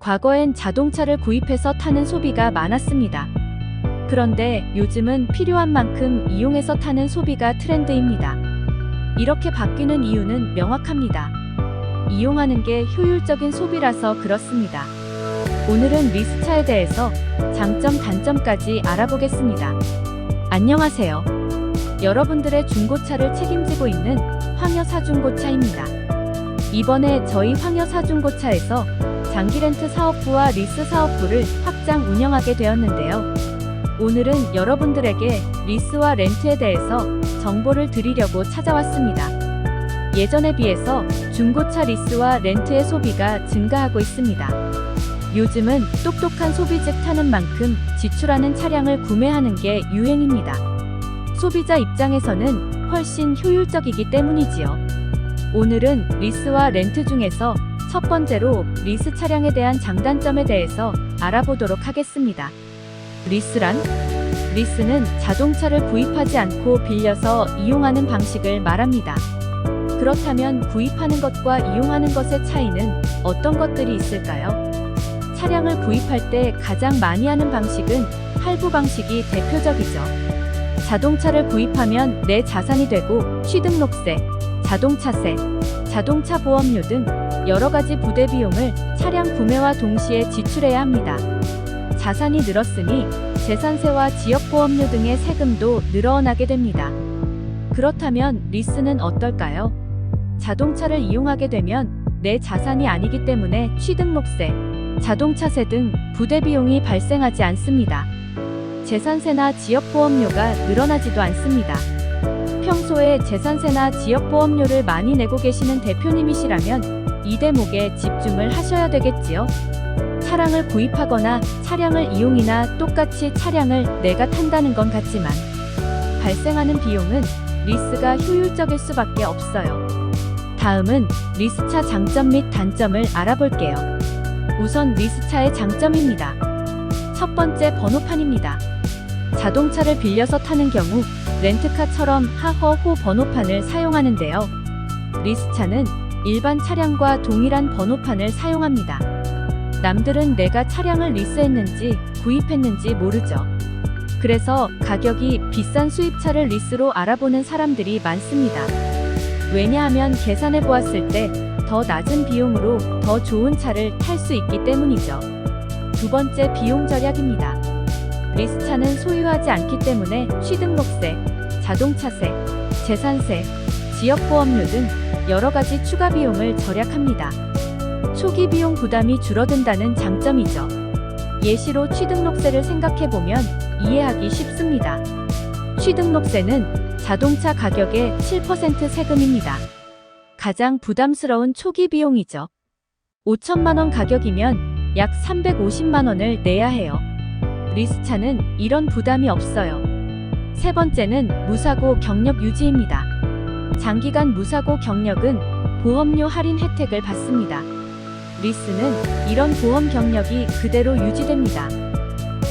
과거엔 자동차를 구입해서 타는 소비가 많았습니다. 그런데 요즘은 필요한 만큼 이용해서 타는 소비가 트렌드입니다. 이렇게 바뀌는 이유는 명확합니다. 이용하는 게 효율적인 소비라서 그렇습니다. 오늘은 리스차에 대해서 장점, 단점까지 알아보겠습니다. 안녕하세요. 여러분들의 중고차를 책임지고 있는 황여사중고차입니다. 이번에 저희 황여사중고차에서 장기렌트 사업부와 리스 사업부를 확장 운영하게 되었는데요. 오늘은 여러분들에게 리스와 렌트에 대해서 정보를 드리려고 찾아왔습니다. 예전에 비해서 중고차 리스와 렌트의 소비가 증가하고 있습니다. 요즘은 똑똑한 소비즉 타는 만큼 지출하는 차량을 구매하는 게 유행입니다. 소비자 입장에서는 훨씬 효율적이기 때문이지요. 오늘은 리스와 렌트 중에서 첫 번째로 리스 차량에 대한 장단점에 대해서 알아보도록 하겠습니다. 리스란? 리스는 자동차를 구입하지 않고 빌려서 이용하는 방식을 말합니다. 그렇다면 구입하는 것과 이용하는 것의 차이는 어떤 것들이 있을까요? 차량을 구입할 때 가장 많이 하는 방식은 할부 방식이 대표적이죠. 자동차를 구입하면 내 자산이 되고 취등록세, 자동차세, 자동차 보험료 등 여러 가지 부대 비용을 차량 구매와 동시에 지출해야 합니다. 자산이 늘었으니 재산세와 지역보험료 등의 세금도 늘어나게 됩니다. 그렇다면 리스는 어떨까요? 자동차를 이용하게 되면 내 자산이 아니기 때문에 취등록세, 자동차세 등 부대 비용이 발생하지 않습니다. 재산세나 지역보험료가 늘어나지도 않습니다. 평소에 재산세나 지역보험료를 많이 내고 계시는 대표님이시라면 이 대목에 집중을 하셔야 되겠지요. 차량을 구입하거나 차량을 이용이나 똑같이 차량을 내가 탄다는 건 같지만 발생하는 비용은 리스가 효율적일 수밖에 없어요. 다음은 리스차 장점 및 단점을 알아볼게요. 우선 리스차의 장점입니다. 첫 번째, 번호판입니다. 자동차를 빌려서 타는 경우 렌트카처럼 하허호 번호판을 사용하는데요. 리스차는 일반 차량과 동일한 번호판을 사용합니다. 남들은 내가 차량을 리스했는지 구입했는지 모르죠. 그래서 가격이 비싼 수입차를 리스로 알아보는 사람들이 많습니다. 왜냐하면 계산해 보았을 때 더 낮은 비용으로 더 좋은 차를 탈 수 있기 때문이죠. 두 번째, 비용 절약입니다. 리스차는 소유하지 않기 때문에 취등록세, 자동차세, 재산세, 지역보험료 등 여러 가지 추가 비용을 절약합니다. 초기 비용 부담이 줄어든다는 장점이죠. 예시로 취등록세를 생각해보면 이해하기 쉽습니다. 취등록세는 자동차 가격의 7% 세금입니다. 가장 부담스러운 초기 비용이죠. 5천만 원 가격이면 약 350만 원을 내야 해요. 리스차는 이런 부담이 없어요. 세 번째는 무사고 경력 유지입니다. 장기간 무사고 경력은 보험료 할인 혜택을 받습니다. 리스는 이런 보험 경력이 그대로 유지됩니다.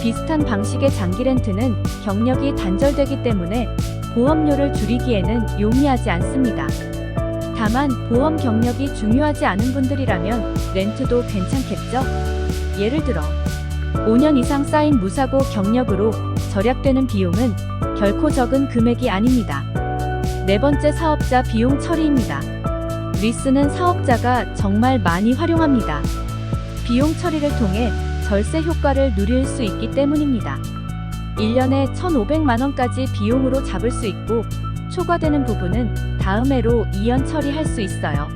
비슷한 방식의 장기 렌트는 경력이 단절되기 때문에 보험료를 줄이기에는 용이하지 않습니다. 다만 보험 경력이 중요하지 않은 분들이라면 렌트도 괜찮겠죠? 예를 들어 5년 이상 쌓인 무사고 경력으로 절약되는 비용은 결코 적은 금액이 아닙니다. 네 번째, 사업자 비용 처리입니다. 리스는 사업자가 정말 많이 활용합니다. 비용 처리를 통해 절세 효과를 누릴 수 있기 때문입니다. 1년에 1,500만 원까지 비용으로 잡을 수 있고 초과되는 부분은 다음 해로 이연 처리할 수 있어요.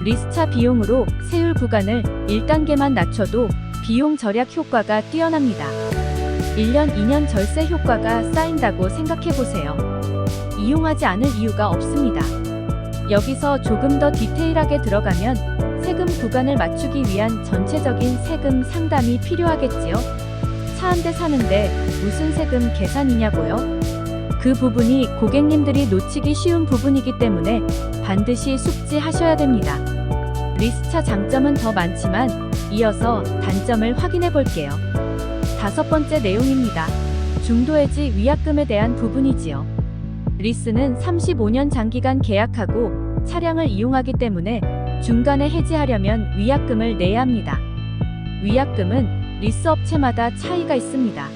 리스차 비용으로 세율 구간을 1단계만 낮춰도 비용 절약 효과가 뛰어납니다. 1년, 2년 절세 효과가 쌓인다고 생각해보세요. 이용하지 않을 이유가 없습니다. 여기서 조금 더 디테일하게 들어가면 세금 구간을 맞추기 위한 전체적인 세금 상담이 필요하겠지요. 차 한 대 사는데 무슨 세금 계산이냐고요? 그 부분이 고객님들이 놓치기 쉬운 부분이기 때문에 반드시 숙지하셔야 됩니다. 리스차 장점은 더 많지만 이어서 단점을 확인해 볼게요. 다섯 번째 내용입니다. 중도해지 위약금에 대한 부분이지요. 리스는 35년 장기간 계약하고 차량을 이용하기 때문에 중간에 해지하려면 위약금을 내야 합니다. 위약금은 리스 업체마다 차이가 있습니다.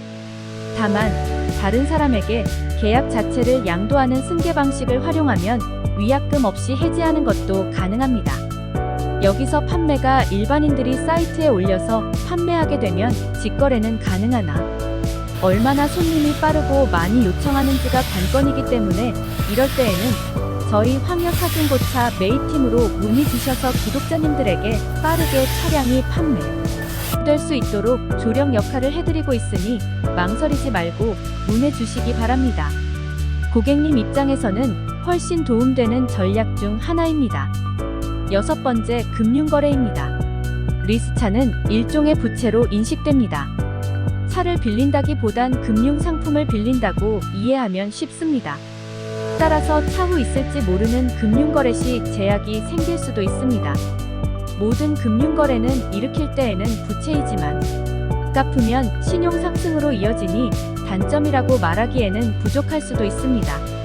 다만 다른 사람에게 계약 자체를 양도하는 승계 방식을 활용하면 위약금 없이 해지하는 것도 가능합니다. 여기서 판매가 일반인들이 사이트에 올려서 판매하게 되면 직거래는 가능하나 얼마나 손님이 빠르고 많이 요청하는지가 관건이기 때문에 이럴 때에는 저희 황여사중고차 메이팀으로 문의 주셔서 구독자님들에게 빠르게 차량이 판매될 수 있도록 조력 역할을 해드리고 있으니 망설이지 말고 문의 주시기 바랍니다. 고객님 입장에서는 훨씬 도움되는 전략 중 하나입니다. 6번째, 금융거래입니다. 리스차는 일종의 부채로 인식됩니다. 차를 빌린다기보단 금융상품을 빌린다고 이해하면 쉽습니다. 따라서 차후 있을지 모르는 금융거래 시 제약이 생길 수도 있습니다. 모든 금융거래는 일으킬 때에는 부채이지만 갚으면 신용상승으로 이어지니 단점이라고 말하기에는 부족할 수도 있습니다.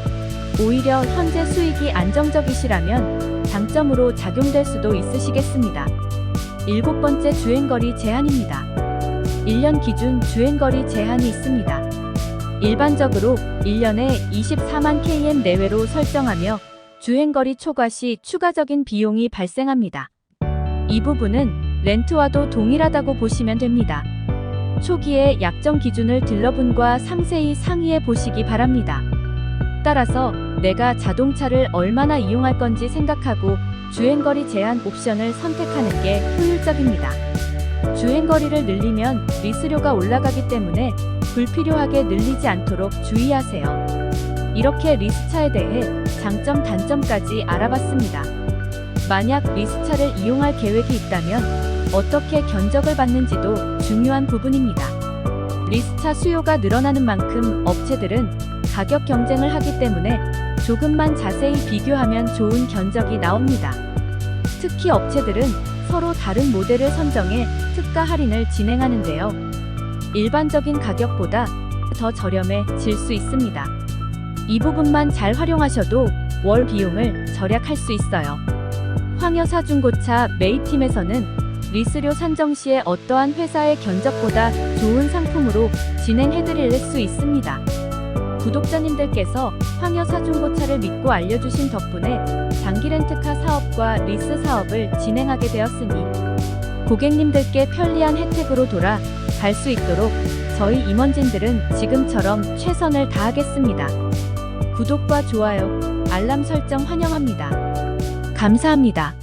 오히려 현재 수익이 안정적이시라면 장점으로 작용될 수도 있으시겠습니다. 7번째, 주행거리 제한입니다. 1년 기준 주행거리 제한이 있습니다. 일반적으로 1년에 24만 km 내외로 설정하며 주행거리 초과 시 추가적인 비용이 발생합니다. 이 부분은 렌트와도 동일하다고 보시면 됩니다. 초기에 약정 기준을 딜러분과 상세히 상의해 보시기 바랍니다. 따라서 내가 자동차를 얼마나 이용할 건지 생각하고 주행거리 제한 옵션을 선택하는 게 효율적입니다. 주행거리를 늘리면 리스료가 올라가기 때문에 불필요하게 늘리지 않도록 주의하세요. 이렇게 리스차에 대해 장점, 단점까지 알아봤습니다. 만약 리스차를 이용할 계획이 있다면 어떻게 견적을 받는지도 중요한 부분입니다. 리스차 수요가 늘어나는 만큼 업체들은 가격 경쟁을 하기 때문에 조금만 자세히 비교하면 좋은 견적이 나옵니다. 특히 업체들은 서로 다른 모델을 선정해 특가 할인을 진행하는데요. 일반적인 가격보다 더 저렴해질 수 있습니다. 이 부분만 잘 활용하셔도 월 비용을 절약할 수 있어요. 황여사중고차 메이팀에서는 리스료 산정 시에 어떠한 회사의 견적보다 좋은 상품으로 진행해드릴 수 있습니다. 구독자님들께서 황여사중고차를 믿고 알려주신 덕분에 장기 렌트카 사업과 리스 사업을 진행하게 되었으니 고객님들께 편리한 혜택으로 돌아갈 수 있도록 저희 임원진들은 지금처럼 최선을 다하겠습니다. 구독과 좋아요, 알람 설정 환영합니다. 감사합니다.